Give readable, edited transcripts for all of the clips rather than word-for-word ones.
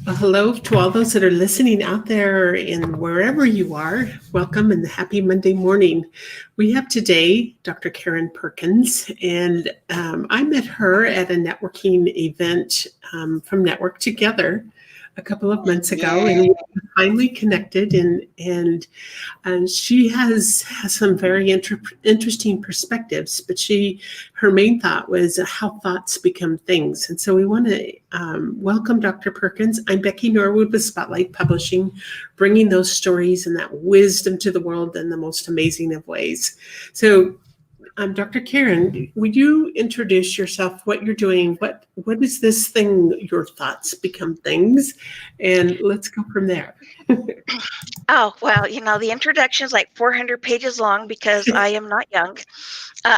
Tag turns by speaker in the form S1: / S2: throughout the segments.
S1: Well, hello to all those that are listening out there and wherever you are. Welcome and happy Monday morning. We have today Dr. Karen Perkins, and I met her at a networking event from Network Together a couple of months ago, and
S2: Yay.
S1: we finally connected. And she has some very interesting perspectives, but her main thought was how thoughts become things. And so we want to welcome Dr. Perkins. I'm Becky Norwood with Spotlight Publishing, bringing those stories and that wisdom to the world in the most amazing of ways. So Dr. Karen, would you introduce yourself, what you're doing, what is this thing, your thoughts become things, and let's go from there.
S2: Oh, well, the introduction is like 400 pages long because I am not young. Uh,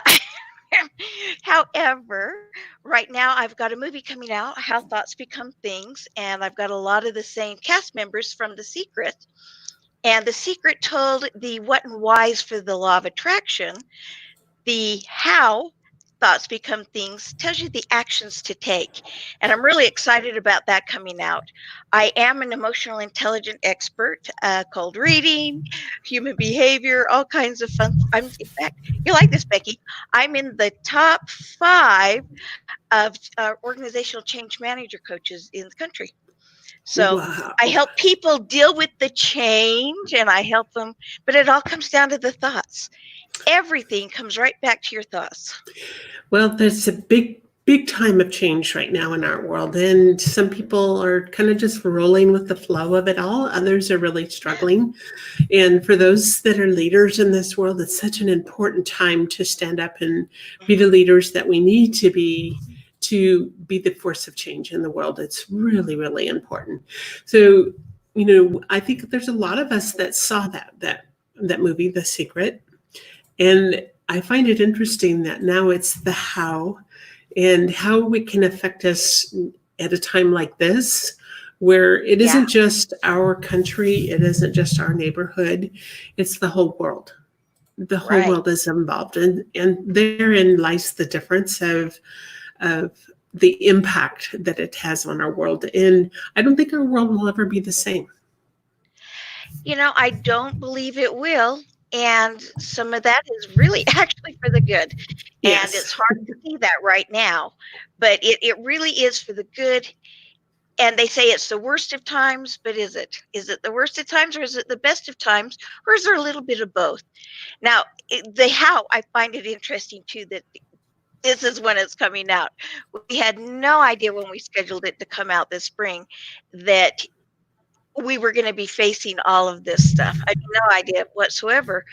S2: However, right now I've got a movie coming out, How Thoughts Become Things, and I've got a lot of the same cast members from The Secret. And The Secret told the what and whys for the law of attraction. The how thoughts become things tells you the actions to take. And I'm really excited about that coming out. I am an emotional intelligence expert, cold reading, human behavior, all kinds of fun. In fact, you like this, Becky. I'm in the top 5 of organizational change manager coaches in the country. So I
S1: Wow.
S2: help people deal with the change and I help them, but it all comes down to the thoughts. Everything comes right back to your thoughts.
S1: Well, there's a big time of change right now in our world, and some people are kind of just rolling with the flow of it all. Others are really struggling. And for those that are leaders in this world, it's such an important time to stand up and be the leaders that we need to be the force of change in the world. It's really, really important. So, I think there's a lot of us that saw that movie, The Secret, and I find it interesting that now it's the how and how it can affect us at a time like this, where it
S2: Yeah,
S1: isn't just our country, it isn't just our neighborhood, it's the whole world. The whole
S2: right.
S1: world is involved, and therein lies the difference of the impact that it has on our world. And I don't think our world will ever be the same.
S2: I don't believe it will. And some of that is really actually for the good. And
S1: Yes.
S2: it's hard to see that right now, but it really is for the good. And they say it's the worst of times, but is it? Is it the worst of times or is it the best of times? Or is there a little bit of both? Now, the how, I find it interesting too that this is when it's coming out. We had no idea when we scheduled it to come out this spring that we were going to be facing all of this stuff. I had no idea whatsoever.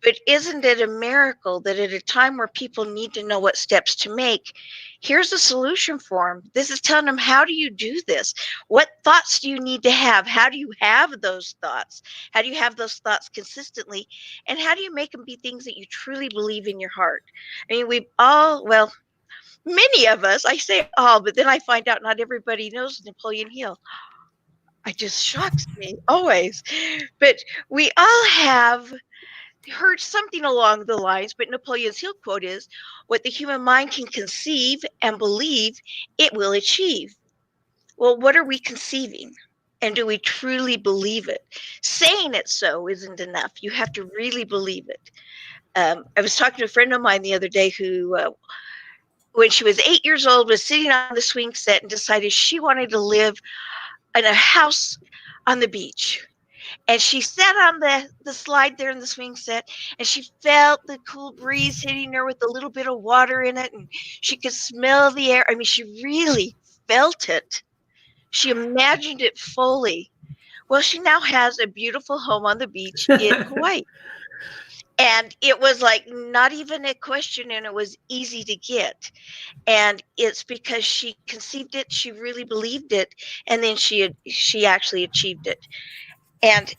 S2: But isn't it a miracle that at a time where people need to know what steps to make, here's a solution for them. This is telling them, how do you do this? What thoughts do you need to have? How do you have those thoughts? How do you have those thoughts consistently? And how do you make them be things that you truly believe in your heart? I mean, we all, well, many of us, I say all, but then I find out not everybody knows Napoleon Hill. It just shocks me always. But we all have heard something along the lines, but Napoleon's Hill quote is, what the human mind can conceive and believe, it will achieve. Well, what are we conceiving? And do we truly believe it? Saying it so isn't enough. You have to really believe it. I was talking to a friend of mine the other day who, when she was 8 years old, was sitting on the swing set and decided she wanted to live in a house on the beach. And she sat on the slide there in the swing set and she felt the cool breeze hitting her with a little bit of water in it. And she could smell the air. I mean, she really felt it. She imagined it fully. Well, she now has a beautiful home on the beach in Hawaii. And it was like not even a question, and it was easy to get. And it's because she conceived it, she really believed it, and then she actually achieved it. And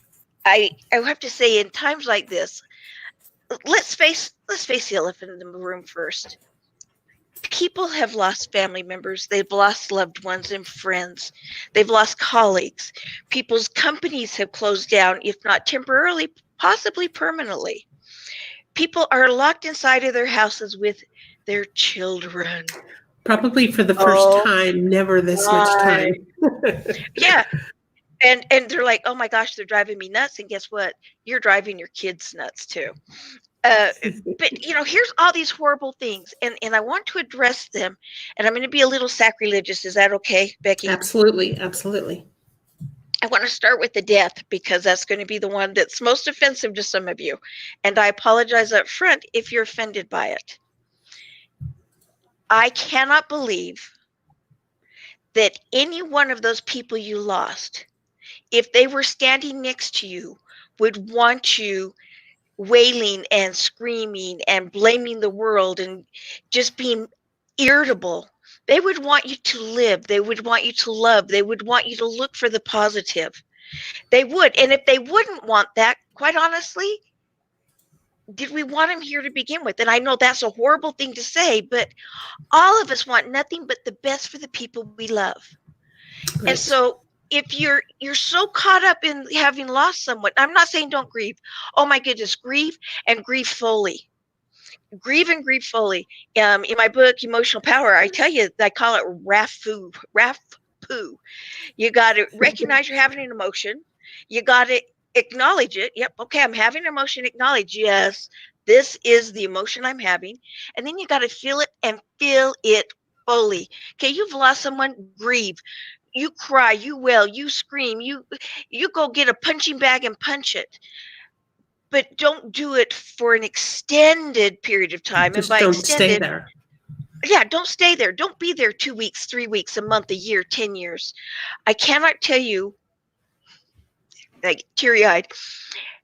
S2: I have to say, in times like this, let's face the elephant in the room first. People have lost family members, they've lost loved ones and friends, they've lost colleagues. People's companies have closed down, if not temporarily, possibly permanently. People are locked inside of their houses with their children.
S1: Probably for the first
S2: Oh
S1: time, never this much
S2: my
S1: time.
S2: Yeah. And they're like, oh my gosh, they're driving me nuts. And guess what? You're driving your kids nuts too. Uh, but here's all these horrible things, and I want to address them. And I'm going to be a little sacrilegious. Is that okay, Becky?
S1: Absolutely, absolutely.
S2: I want to start with the death because that's going to be the one that's most offensive to some of you. And I apologize up front if you're offended by it. I cannot believe that any one of those people you lost, if they were standing next to you, would want you wailing and screaming and blaming the world and just being irritable. They would want you to live. They would want you to love. They would want you to look for the positive. They would. And if they wouldn't want that, quite honestly, did we want them here to begin with? And I know that's a horrible thing to say, but all of us want nothing but the best for the people we love.
S1: Right.
S2: And so if you're so caught up in having lost someone, I'm not saying don't grieve. Oh my goodness, grieve and grieve fully. Grieve and grieve fully. In my book, Emotional Power, I tell you, I call it RAF-poo. RAF-poo. You got to recognize you're having an emotion. You got to acknowledge it. Yep. Okay. I'm having an emotion. Acknowledge. Yes. This is the emotion I'm having. And then you got to feel it and feel it fully. Okay. You've lost someone. Grieve. You cry. You wail. You scream. You go get a punching bag and punch it. But don't do it for an extended period of time.
S1: Just
S2: and by
S1: don't
S2: extended,
S1: stay there.
S2: Yeah, don't stay there. Don't be there 2 weeks, 3 weeks, a month, a year, 10 years. I cannot tell you, like teary-eyed,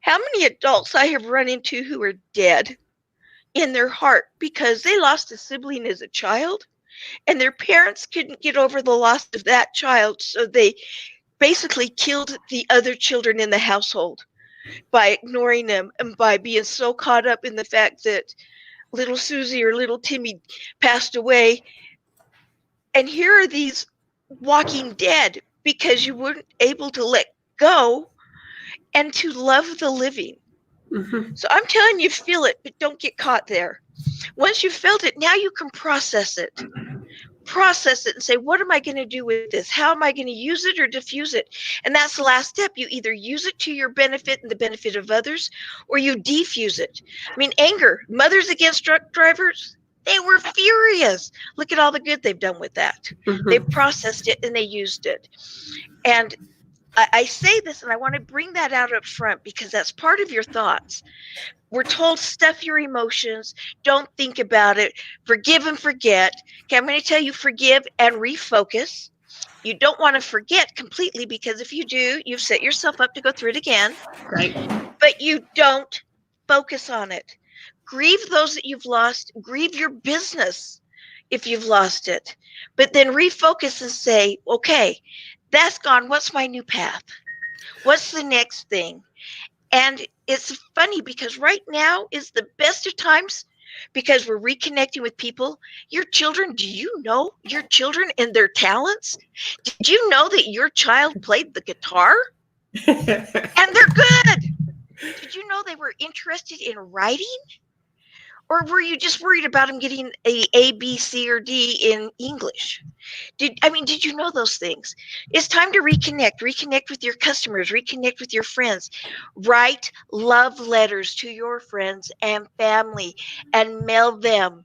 S2: how many adults I have run into who are dead in their heart because they lost a sibling as a child and their parents couldn't get over the loss of that child. So they basically killed the other children in the household by ignoring them and by being so caught up in the fact that little Susie or little Timmy passed away. And here are these walking dead because you weren't able to let go and to love the living.
S1: Mm-hmm.
S2: So I'm telling you, feel it, but don't get caught there. Once you've felt it, now you can process it. Process it and say, what am I going to do with this? How am I going to use it or diffuse it? And that's the last step. You either use it to your benefit and the benefit of others, or you defuse it. I mean, anger, mothers against truck drivers, they were furious. Look at all the good they've done with that.
S1: Mm-hmm.
S2: They processed it and they used it. And I say this and I want to bring that out up front because that's part of your thoughts. We're told stuff your emotions, don't think about it, forgive and forget. Okay, I'm going to tell you forgive and refocus. You don't want to forget completely because if you do, you've set yourself up to go through it again.
S1: Right.
S2: But you don't focus on it. Grieve those that you've lost, grieve your business if you've lost it. But then refocus and say, okay, that's gone. What's my new path? What's the next thing? And it's funny because right now is the best of times because we're reconnecting with people. Your children, do you know your children and their talents? Did you know that your child played the guitar? And they're good. Did you know they were interested in writing? Or were you just worried about them getting a B, C, or D in English? Did you know those things? It's time to reconnect with your customers, reconnect with your friends. Write love letters to your friends and family and mail them.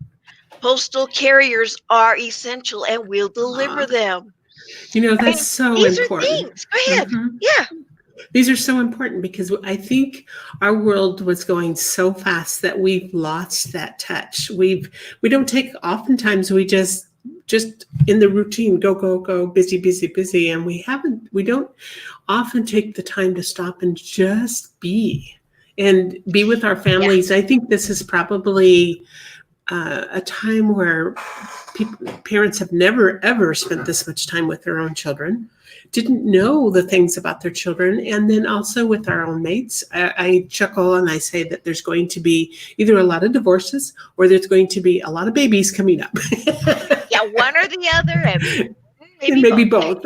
S2: Postal carriers are essential and we'll deliver them.
S1: That's so
S2: these
S1: important.
S2: are things. Go ahead.
S1: Mm-hmm.
S2: Yeah.
S1: These are so important because I think our world was going so fast that we've lost that touch. We don't take, oftentimes we just in the routine, go, busy. And we don't often take the time to stop and just be with our families. Yeah. I think this is probably a time where parents have never, ever spent this much time with their own children, didn't know the things about their children. And then also with our own mates, I chuckle and I say that there's going to be either a lot of divorces or there's going to be a lot of babies coming up.
S2: Yeah, one or the other.
S1: And maybe both.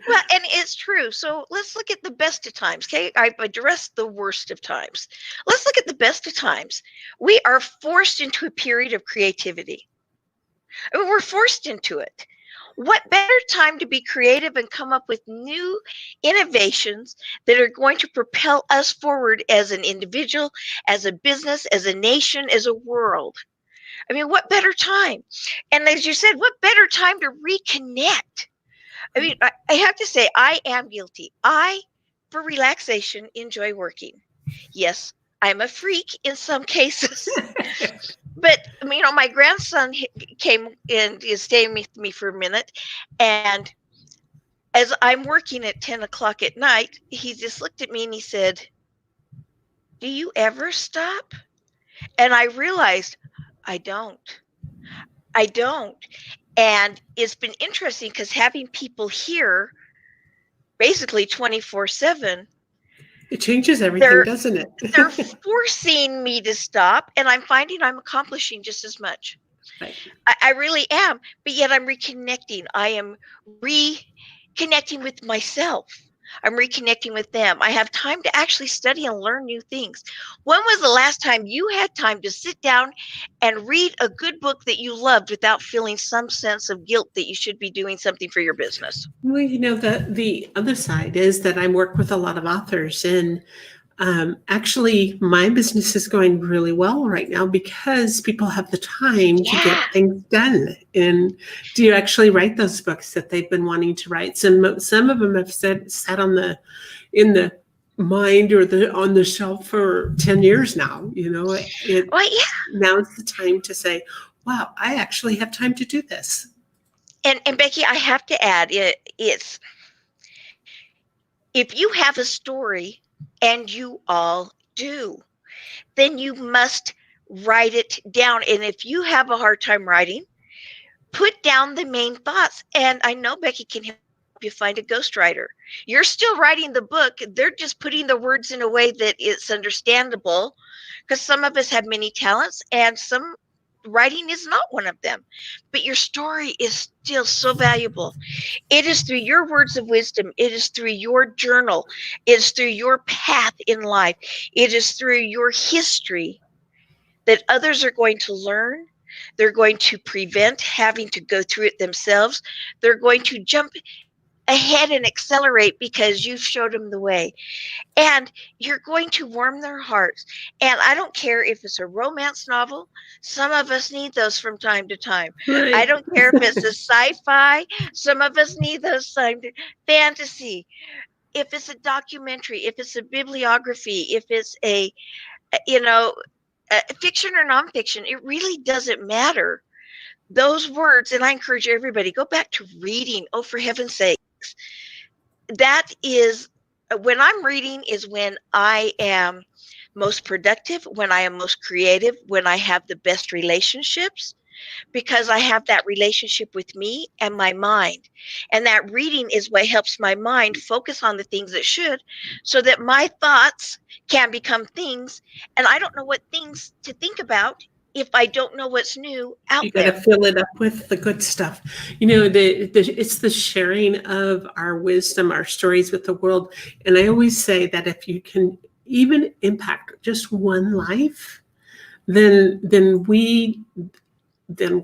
S2: Well, and it's true. So let's look at the best of times. Okay, I've addressed the worst of times. Let's look at the best of times. We are forced into a period of creativity. I mean, we're forced into it. What better time to be creative and come up with new innovations that are going to propel us forward as an individual, as a business, as a nation, as a world? I mean, what better time? And as you said, what better time to reconnect? I mean, I have to say, I am guilty. I, for relaxation, enjoy working. Yes, I'm a freak in some cases. But my grandson came and is staying with me for a minute, and as I'm working at 10 o'clock at night, he just looked at me and he said, "Do you ever stop?" And I realized I don't. I don't. And it's been interesting because having people here basically 24/7,
S1: It changes everything,
S2: they're
S1: doesn't
S2: they're
S1: it?
S2: forcing me to stop, and I'm finding I'm accomplishing just as much.
S1: Right.
S2: I really am, but yet I'm reconnecting. I am reconnecting with myself. I'm reconnecting with them. I have time to actually study and learn new things. When was the last time you had time to sit down and read a good book that you loved without feeling some sense of guilt that you should be doing something for your business?
S1: Well, the other side is that I work with a lot of authors, and actually, my business is going really well right now because people have the time to
S2: Yeah.
S1: get things done. And do you actually write those books that they've been wanting to write? Some of them have sat on the in the mind or the on the shelf for 10 years now.
S2: Well, yeah.
S1: Now's the time to say, "Wow, I actually have time to do this."
S2: And Becky, I have to add, it's if you have a story, and you all do, then you must write it down. And if you have a hard time writing, put down the main thoughts. And I know Becky can help you find a ghostwriter. You're still writing the book. They're just putting the words in a way that it's understandable, because some of us have many talents and some writing is not one of them. But your story is still so valuable. It is through your words of wisdom. It is through your journal. It is through your path in life. It is through your history that others are going to learn. They're going to prevent having to go through it themselves. They're going to jump ahead and accelerate because you've showed them the way. And you're going to warm their hearts. And I don't care if it's a romance novel. Some of us need those from time to time. I
S1: Right.
S2: don't care if it's a sci-fi. Some of us need those fantasy. If it's a documentary, if it's a bibliography, if it's you know, fiction or nonfiction, it really doesn't matter. Those words, and I encourage everybody, go back to reading. Oh, for heaven's sakes. That is, when I'm reading is when I am most productive, when I am most creative, when I have the best relationships, because I have that relationship with me and my mind. And that reading is what helps my mind focus on the things it should, so that my thoughts can become things. And I don't know what things to think about if I don't know what's new out
S1: You got to
S2: there.
S1: fill it up with the good stuff. It's the sharing of our wisdom, our stories with the world. And I always say that if you can even impact just one life, then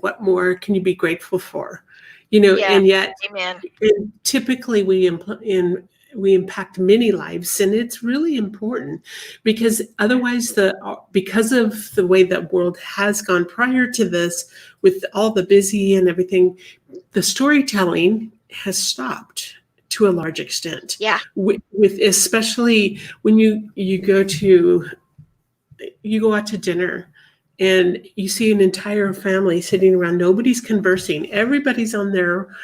S1: what more can you be grateful for?
S2: Yeah.
S1: And yet,
S2: Amen.
S1: and typically we impact many lives, and it's really important because otherwise because of the way that world has gone prior to this, with all the busy and everything, the storytelling has stopped to a large extent.
S2: Yeah.
S1: With especially when you go out to dinner and you see an entire family sitting around, nobody's conversing, everybody's on their,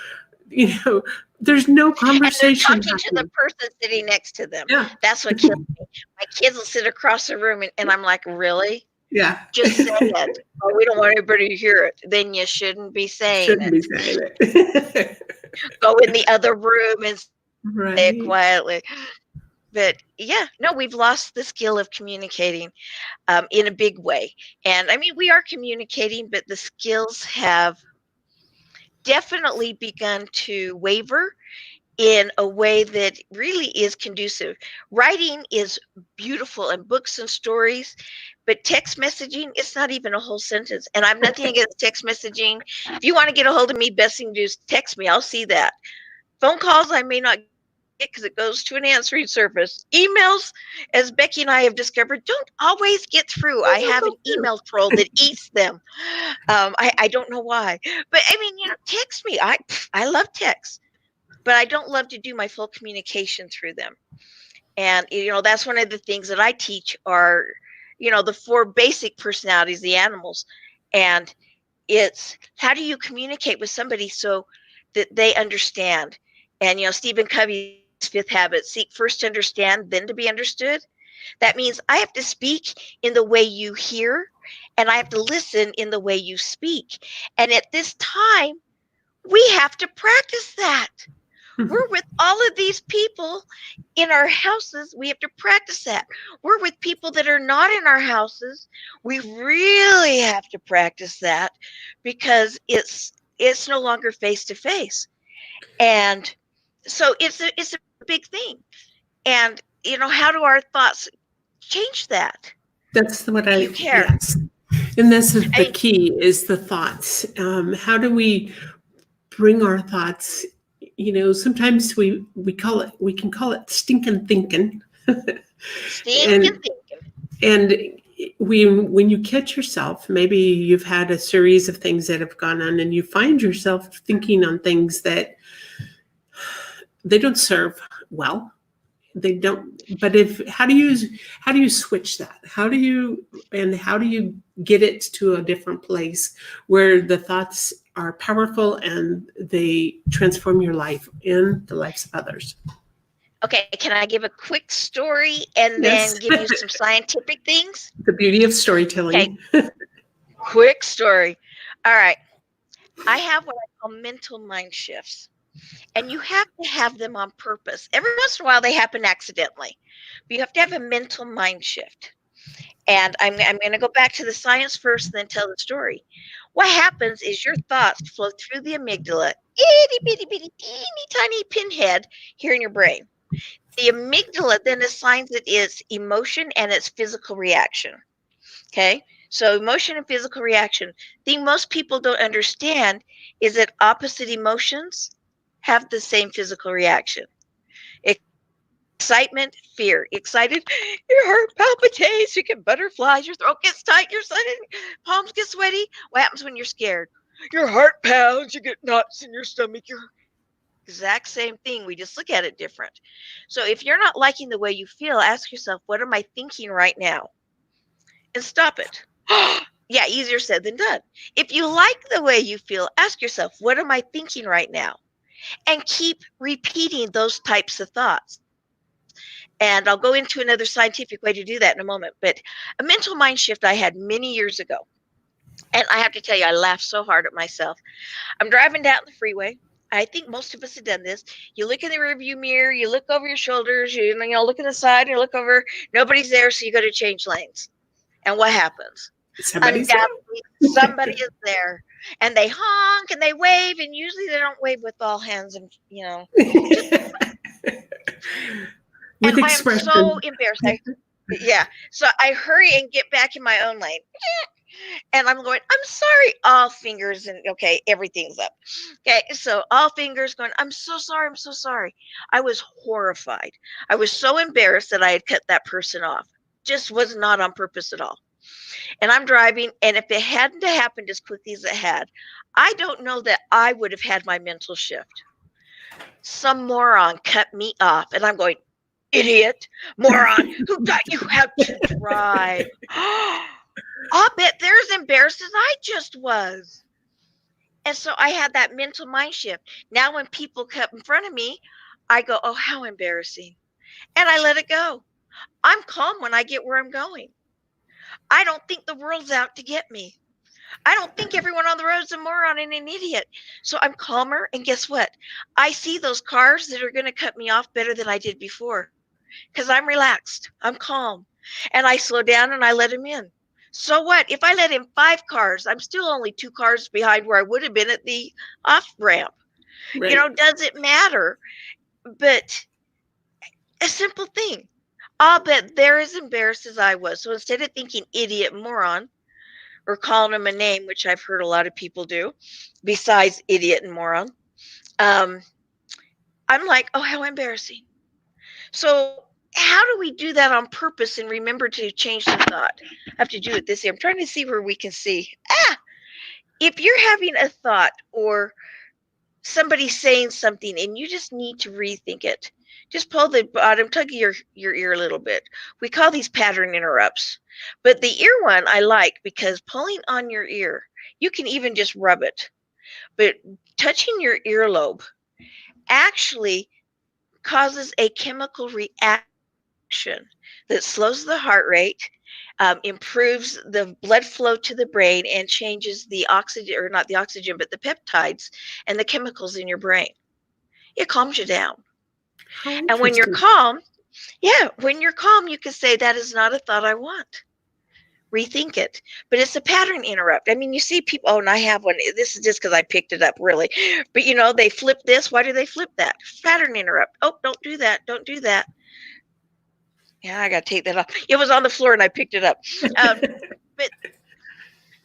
S1: you know there's no
S2: And they're
S1: conversation
S2: talking to the
S1: happening.
S2: person sitting next to them.
S1: Yeah.
S2: That's what kills me. My kids will sit across the room, and I'm like, really?
S1: Yeah.
S2: Just say it. Oh, we don't want everybody to hear it. Then you shouldn't be saying
S1: Shouldn't
S2: it.
S1: be saying it.
S2: Go in the other room and say it
S1: Right.
S2: quietly. But yeah, no, we've lost the skill of communicating in a big way. And I mean, we are communicating, but the skills have definitely begun to waver. in a way that really is conducive. Writing is beautiful, and books and stories, but text messaging, it's not even a whole sentence. And I'm nothing against text messaging. If you want to get a hold of me, best thing to do is text me. I'll see that. Phone calls I may not get because it goes to an answering service. Emails, as Becky and I have discovered, don't always get through. I have an email troll that eats them. I don't know why. But I mean, text me. I love text, but I don't love to do my full communication through them. And, that's one of the things that I teach are, the 4 basic personalities, the animals. And it's how do you communicate with somebody so that they understand? And, Stephen Covey's 5th habit, seek first to understand, then to be understood. That means I have to speak in the way you hear, and I have to listen in the way you speak. And at this time, we have to practice that. We're with all of these people in our houses. We have to practice that. We're with people that are not in our houses. We really have to practice that because it's no longer face to face. And so it's a big thing. And how do our thoughts change that?
S1: That's what
S2: You care.
S1: yes. And this is the key, is the thoughts. How do we bring our thoughts? Sometimes we can call it stinking thinking.
S2: Stinking thinking.
S1: And when you catch yourself, maybe you've had a series of things that have gone on, and you find yourself thinking on things that they don't serve well. They don't. But how do you switch that? How do you get it to a different place where the thoughts are powerful and they transform your life and the lives of others?
S2: Okay, can I give a quick story and then give you some scientific things?
S1: The beauty of storytelling.
S2: Okay. Quick story. All right. I have what I call mental mind shifts. And you have to have them on purpose. Every once in a while, they happen accidentally. But you have to have a mental mind shift. And I'm going to go back to the science first and then tell the story. What happens is your thoughts flow through the amygdala, itty bitty bitty teeny tiny pinhead here in your brain. The amygdala then assigns it its emotion and its physical reaction. Okay? So emotion and physical reaction. The thing most people don't understand is that opposite emotions have the same physical reaction. Excitement, fear. Excited, your heart palpitates, you get butterflies, your throat gets tight, your palms get sweaty. What happens when you're scared? Your heart pounds, you get knots in your stomach. Your exact same thing. We just look at it different. So if you're not liking the way you feel, ask yourself, what am I thinking right now? And stop it. Yeah, easier said than done. If you like the way you feel, ask yourself, what am I thinking right now? And keep repeating those types of thoughts. And I'll go into another scientific way to do that in a moment. But a mental mind shift I had many years ago. And I have to tell you, I laughed so hard at myself. I'm driving down the freeway. I think most of us have done this. You look in the rearview mirror, you look over your shoulders, you look in the side, you look over, nobody's there, so you go to change lanes. And what happens? Undoubtedly, somebody is there. And they honk and they wave, and usually they don't wave with all hands and
S1: with
S2: and
S1: expression.
S2: I am so embarrassed. So I hurry and get back in my own lane. And I'm going, I'm sorry, all fingers, and okay, everything's up. Okay, so all fingers going, I'm so sorry, I'm so sorry. I was horrified. I was so embarrassed that I had cut that person off. Just was not on purpose at all. And I'm driving, and if it hadn't happened as quickly as it had, I don't know that I would have had my mental shift. Some moron cut me off, and I'm going, idiot, moron, who taught you how to drive? I'll bet they're as embarrassed as I just was. And so I had that mental mind shift. Now when people cut in front of me, I go, oh, how embarrassing. And I let it go. I'm calm when I get where I'm going. I don't think the world's out to get me. I don't think everyone on the road is a moron and an idiot. So I'm calmer. And guess what? I see those cars that are going to cut me off better than I did before because I'm relaxed. I'm calm. And I slow down and I let them in. So what? If I let in 5 cars, I'm still only 2 cars behind where I would have been at the off ramp. Right. Does it matter? But a simple thing. I'll bet they're as embarrassed as I was. So instead of thinking idiot, moron, or calling them a name, which I've heard a lot of people do, besides idiot and moron, um, I'm like, oh, how embarrassing. So how do we do that on purpose and remember to change the thought? I have to do it this year. I'm trying to see where we can see. If you're having a thought or somebody saying something and you just need to rethink it, just pull the bottom, tug your ear a little bit. We call these pattern interrupts. But the ear one I like because pulling on your ear, you can even just rub it. But touching your earlobe actually causes a chemical reaction that slows the heart rate, improves the blood flow to the brain, and changes the oxygen, or not the oxygen, but the peptides and the chemicals in your brain. It calms you down.
S1: How
S2: And when you're
S1: interesting.
S2: calm, when you're calm, you can say, that is not a thought I want. Rethink it. But it's a pattern interrupt. I mean, you see people, oh, and I have one. This is just because I picked it up, really. But, they flip this. Why do they flip that? Pattern interrupt. Oh, don't do that. Don't do that. Yeah, I got to take that off. It was on the floor and I picked it up. But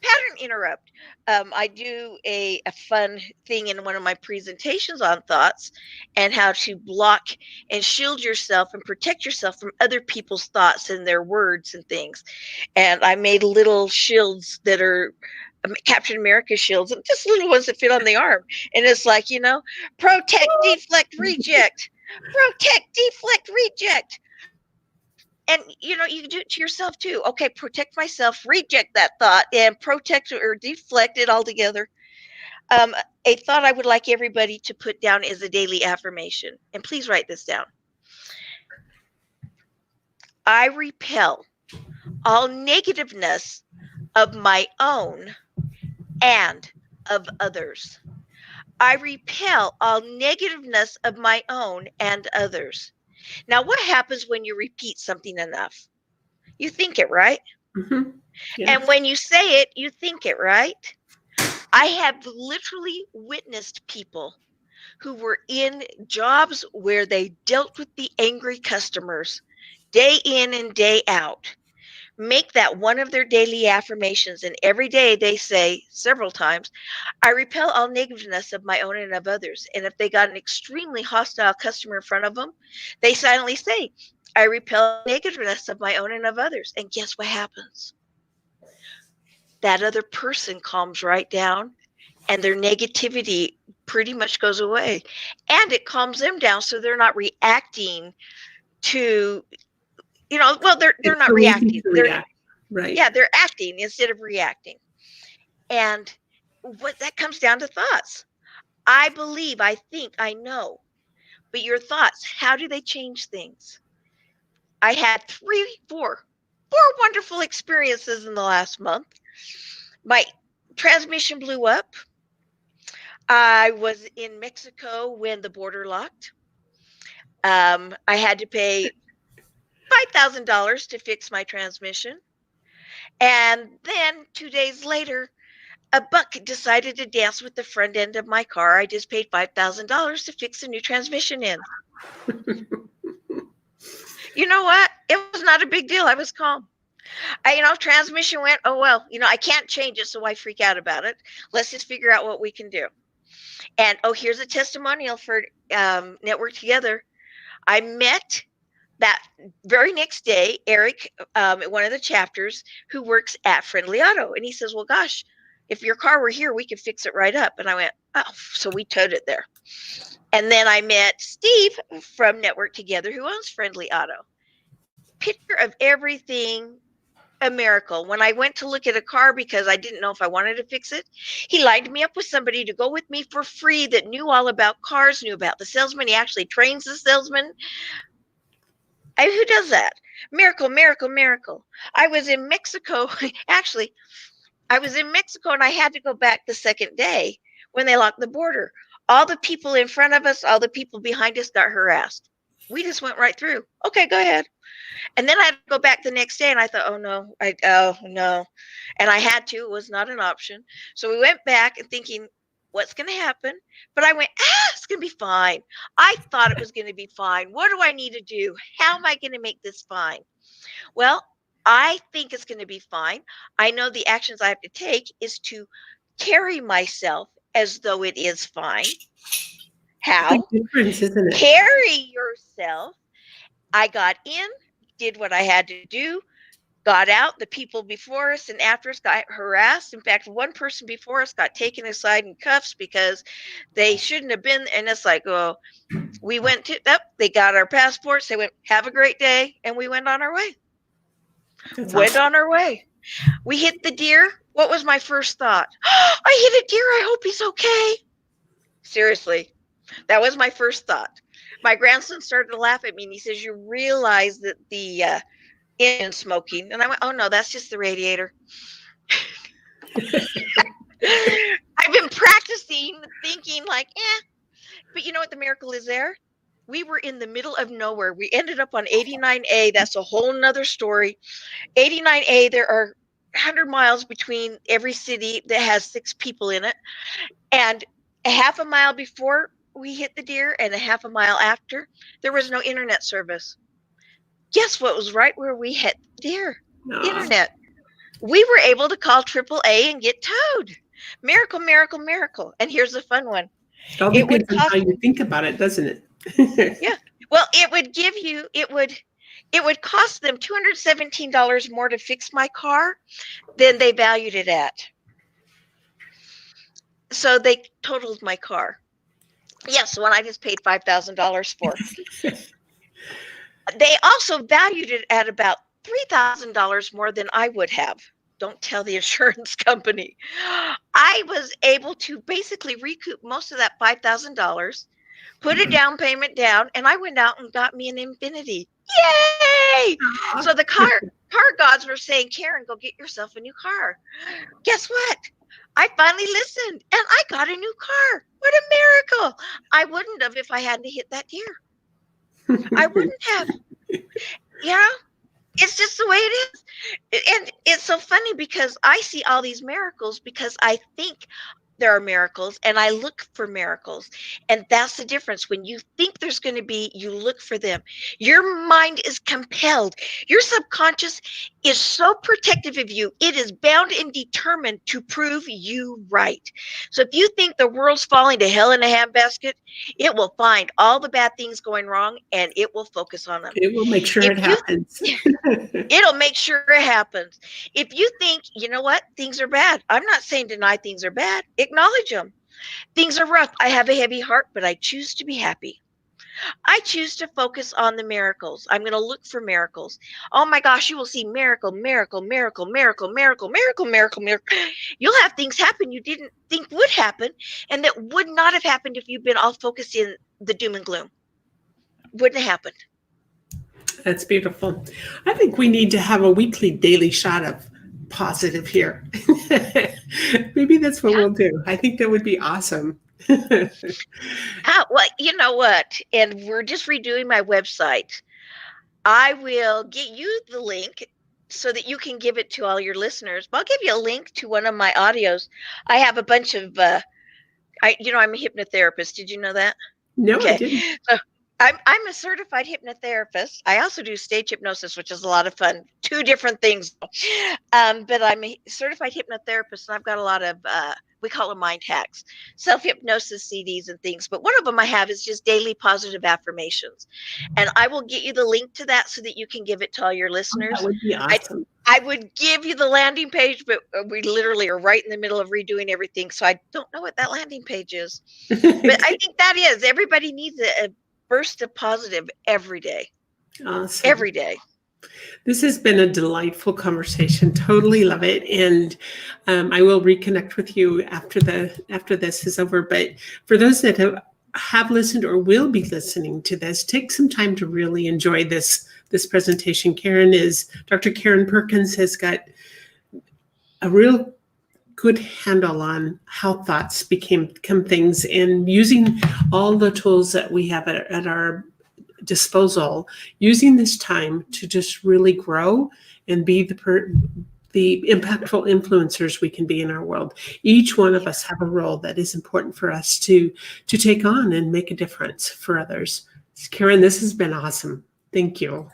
S2: pattern interrupt. I do a fun thing in one of my presentations on thoughts and how to block and shield yourself and protect yourself from other people's thoughts and their words and things. And I made little shields that are Captain America shields, and just little ones that fit on the arm. And it's like, protect, deflect, reject. Protect, deflect, reject. And you can do it to yourself too. Okay, protect myself, reject that thought, and protect or deflect it altogether. A thought I would like everybody to put down is a daily affirmation. And please write this down. I repel all negativeness of my own and of others. I repel all negativeness of my own and others. Now, what happens when you repeat something enough? You think it, right?
S1: Mm-hmm. Yes.
S2: And when you say it, you think it, right? I have literally witnessed people who were in jobs where they dealt with the angry customers day in and day out make that one of their daily affirmations. And every day they say several times, I repel all negativeness of my own and of others. And if they got an extremely hostile customer in front of them, they silently say, I repel negativeness of my own and of others. And guess what happens? That other person calms right down and their negativity pretty much goes away. And it calms them down so they're not reacting to, they're not
S1: so easy
S2: reacting.
S1: to react. Right.
S2: They're acting instead of reacting. And what that comes down to thoughts. I believe, I think, I know. But your thoughts, how do they change things? I had four wonderful experiences in the last month. My transmission blew up. I was in Mexico when the border locked. I had to pay $5,000 to fix my transmission. And then 2 days later, a buck decided to dance with the front end of my car. I just paid $5,000 to fix a new transmission in. You know what? It was not a big deal. I was calm. Transmission went, oh, well, I can't change it, so why freak out about it? Let's just figure out what we can do. And, here's a testimonial for Network Together. I met that very next day, Eric, at one of the chapters, who works at Friendly Auto. And he says, well, gosh, if your car were here, we could fix it right up. And I went, oh, so we towed it there. And then I met Steve from Network Together, who owns Friendly Auto. Picture of everything, a miracle. When I went to look at a car because I didn't know if I wanted to fix it, he lined me up with somebody to go with me for free that knew all about cars, knew about the salesman. He actually trains the salesman. Who does that? Miracle, miracle, miracle. I was in Mexico. Actually, I was in Mexico and I had to go back the second day when they locked the border. All the people in front of us, all the people behind us got harassed. We just went right through. Okay, go ahead. And then I had to go back the next day and I thought, oh no. And I had to, it was not an option. So we went back and thinking, what's going to happen? But I went, it's going to be fine. I thought it was going to be fine. What do I need to do? How am I going to make this fine? Well, I think it's going to be fine. I know the actions I have to take is to carry myself as though it is fine. How?
S1: Big difference, isn't it?
S2: Carry yourself. I got in, did what I had to do, got out. The people before us and after us got harassed. In fact, one person before us got taken aside in cuffs because they shouldn't have been. And it's like, oh, we went to, they got our passports. They went, have a great day. And we went on our way.
S1: That's
S2: on our way. We hit the deer. What was my first thought? Oh, I hit a deer. I hope he's okay. Seriously. That was my first thought. My grandson started to laugh at me and he says, you realize that the engine smoking? And I went, oh no, that's just the radiator. I've been practicing thinking like, but you know what the miracle is there? We were in the middle of nowhere. We ended up on 89A. That's a whole nother story. 89A, there are 100 miles between every city that has 6 people in it. And a half a mile before we hit the deer and a half a mile after, there was no internet service. Guess what was right where we hit the deer? Internet. We were able to call AAA and get towed. Miracle, miracle, miracle. And here's the fun one.
S1: It all depends on how you think about it, doesn't it?
S2: Yeah. Well, it would give you, it would cost them $217 more to fix my car than they valued it at. So they totaled my car. Yes, one I just paid $5,000 for. They also valued it at about $3,000 more than I would have. Don't tell the insurance company. I was able to basically recoup most of that $5,000, put a down payment down, and I went out and got me an Infinity. Yay! So the car gods were saying, Karen, go get yourself a new car. Guess what? I finally listened and I got a new car. What a miracle. I wouldn't have if I hadn't hit that deer. I wouldn't have. Yeah. It's just the way it is. And it's so funny because I see all these miracles because I think there are miracles and I look for miracles. And that's the difference. When you think there's going to be, you look for them. Your mind is compelled. Your subconscious is so protective of you. It is bound and determined to prove you right. So if you think the world's falling to hell in a handbasket, it will find all the bad things going wrong and it will focus on them.
S1: It will make sure it happens.
S2: It'll make sure it happens. If you think, you know what, things are bad. I'm not saying deny things are bad. Acknowledge them. Things are rough. I have a heavy heart, but I choose to be happy. I choose to focus on the miracles. I'm going to look for miracles. Oh my gosh, you will see miracle, miracle, miracle, miracle, miracle, miracle, miracle, miracle. You'll have things happen you didn't think would happen and that would not have happened if you'd been all focused in the doom and gloom. Wouldn't have happened.
S1: That's beautiful. I think we need to have a weekly daily shot of positive here. Maybe that's what we'll do. I think that would be awesome.
S2: Well, you know what? And we're just redoing my website. I will get you the link so that you can give it to all your listeners. But I'll give you a link to one of my audios. I have a bunch of, I'm a hypnotherapist. Did you know that?
S1: No, okay. I didn't.
S2: So I'm a certified hypnotherapist. I also do stage hypnosis, which is a lot of fun. 2 different things. But I'm a certified hypnotherapist, and I've got a lot of, we call them mind hacks, self-hypnosis CDs and things. But one of them I have is just daily positive affirmations. And I will get you the link to that so that you can give it to all your listeners.
S1: That would be awesome.
S2: I would give you the landing page, but we literally are right in the middle of redoing everything. So I don't know what that landing page is. But I think that is, everybody needs a burst of positive every day.
S1: Awesome.
S2: Every day.
S1: This has been a delightful conversation. Totally love it. And I will reconnect with you after this is over. But for those that have listened or will be listening to this, take some time to really enjoy this presentation. Dr. Karen Perkins has got a real good handle on how thoughts become things, and using all the tools that we have at our disposal, using this time to just really grow and be the impactful influencers we can be in our world. Each one of us have a role that is important for us to take on and make a difference for others. Karen, this has been awesome. Thank you.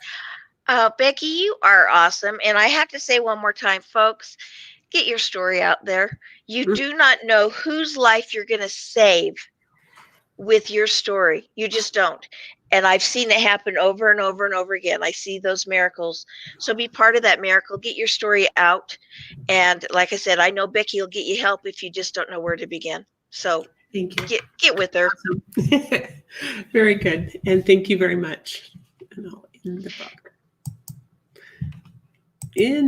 S2: Becky, you are awesome. And I have to say one more time, folks, get your story out there. You do not know whose life you're going to save with your story. You just don't. And I've seen it happen over and over and over again. I see those miracles. So be part of that miracle. Get your story out. And like I said, I know Becky will get you help if you just don't know where to begin. So
S1: thank you.
S2: Get with her.
S1: Awesome. Very good. And thank you very much. And I'll end the book. In